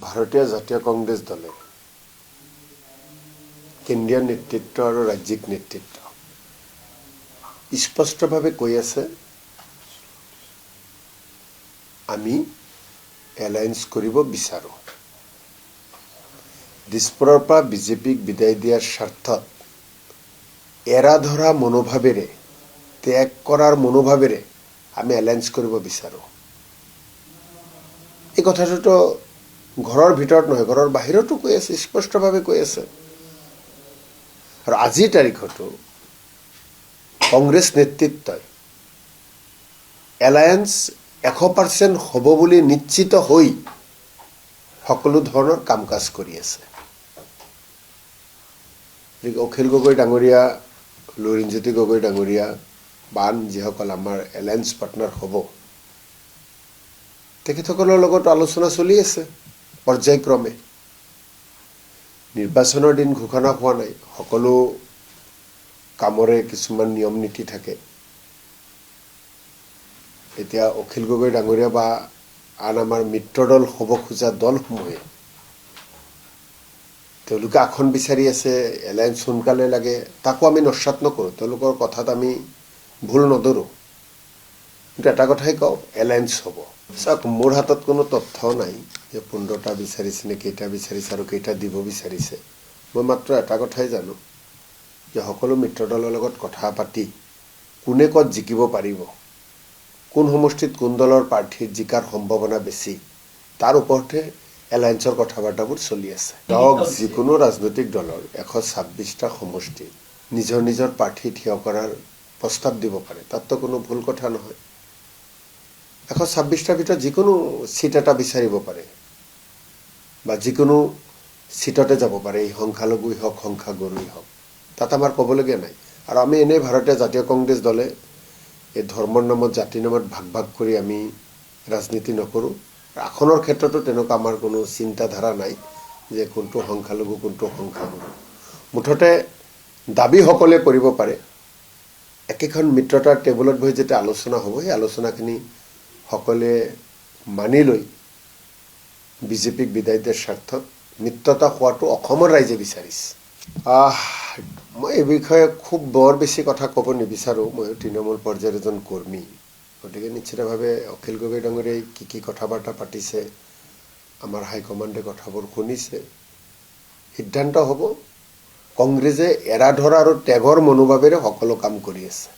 ভাৰতীয় জাতীয় কংগ্ৰেছ দলে কেন্দ্ৰীয় নেতৃত্ব আৰু ৰাজ্যিক নেতৃত্ব স্পষ্টভাৱে কৈ আছে আমি এলায়েন্স কৰিব বিচাৰো। দিছপুৰৰ পৰা বিজেপিক বিদায় দিয়াৰ স্বাৰ্থত এৰা ধৰা মনোভাৱেৰে ত্যাগ কৰাৰ মনোভাৱেৰে আমি এলায়েন্স কৰিব বিচাৰো। এই কথাটোতো ঘৰৰ ভিতৰত নহয়, ঘৰৰ বাহিৰতো কৈ আছে, স্পষ্টভাৱে কৈ আছে। আৰু আজিৰ তাৰিখতো কংগ্ৰেছ নেতৃত্বই এলায়েন্স 100% হ'ব বুলি নিশ্চিত হৈ সকলো ধৰণৰ কাম কাজ কৰি আছে। অখিল গগৈ ডাঙৰীয়া, লুৰিণজ্যোতি গগৈ ডাঙৰীয়া বা আন যিসকল আমাৰ এলায়েন্স পাৰ্টনাৰ হ'ব, তেখেতসকলৰ লগত আলোচনা চলি আছে পৰ্যায়ক্ৰমে। নিৰ্বাচনৰ দিন ঘোষণা হোৱা নাই, সকলো কামৰে কিছুমান নিয়ম নীতি থাকে। এতিয়া অখিল গগৈ ডাঙৰীয়া বা আন আমাৰ মিত্ৰদল হ'ব খোজা দলসমূহে তেওঁলোকে আসন বিচাৰি আছে, এলায়েন্স সোনকালে লাগে, তাকো আমি নস্যাৎ নকৰোঁ, তেওঁলোকৰ কথাত আমি ভুল নধৰোঁ। কিন্তু এটা কথাই কওঁ, এলায়েন্স হ'ব। চাওক, মোৰ হাতত কোনো তথ্য নাই যে 15টা বিচাৰিছে নে কেইটা বিচাৰিছে আৰু কেইটা দিব বিচাৰিছে। মই মাত্ৰ এটা কথাই জানো যে সকলো মিত্ৰদলৰ লগত কথা পাতি কোনে ক'ত জিকিব পাৰিব, কোন সমষ্টিত কোন দলৰ প্ৰাৰ্থীৰ জিকাৰ সম্ভাৱনা বেছি, তাৰ ওপৰতে এলায়েন্সৰ কথা বাৰ্তাবোৰ চলি আছে। ধৰক, যিকোনো ৰাজনৈতিক দলৰ 126টা সমষ্টিত নিজৰ নিজৰ প্ৰাৰ্থী থিয় কৰাৰ প্ৰস্তাৱ দিব পাৰে, তাততো কোনো ভুল কথা নহয়। 126টাৰ ভিতৰত যিকোনো চিট এটা বিচাৰিব পাৰে বা যিকোনো চিটতে যাব পাৰে, এই সংখ্যালঘুই হওক সংখ্যাগুৰুই হওক, তাত আমাৰ ক'বলগীয়া নাই। আৰু আমি এনেই ভাৰতীয় জাতীয় কংগ্ৰেছ দলে এই ধৰ্মৰ নামত, জাতিৰ নামত ভাগ ভাগ কৰি আমি ৰাজনীতি নকৰোঁ। আসনৰ ক্ষেত্ৰতো তেনেকুৱা আমাৰ কোনো চিন্তাধাৰা নাই যে কোনটো সংখ্যালঘু কোনটো সংখ্যাগুৰু। মুঠতে দাবী সকলোৱে কৰিব পাৰে। একেখন মিত্ৰতাৰ টেবুলত বহি যেতিয়া আলোচনা হ'ব, সেই আলোচনাখিনি সকলোৱে মানি লৈ বিজেপিক বিদায় দিয়াৰ স্বাৰ্থত মিত্ৰতা হোৱাটো অসমৰ ৰাইজে বিচাৰিছে। মই এই বিষয়ে খুব বৰ বেছি কথা ক'ব নিবিচাৰোঁ। মই তৃণমূল পৰ্যায়ৰ এজন কৰ্মী, গতিকে নিশ্চিতভাৱে অখিল গগৈ ডাঙৰীয়াই কি কথা বাৰ্তা পাতিছে, আমাৰ হাইকমাণ্ডে কথাবোৰ শুনিছে, সিদ্ধান্ত হ'ব। কংগ্ৰেছে এৰা ধৰা আৰু ত্যাগৰ মনোভাৱেৰে সকলো কাম কৰি আছে।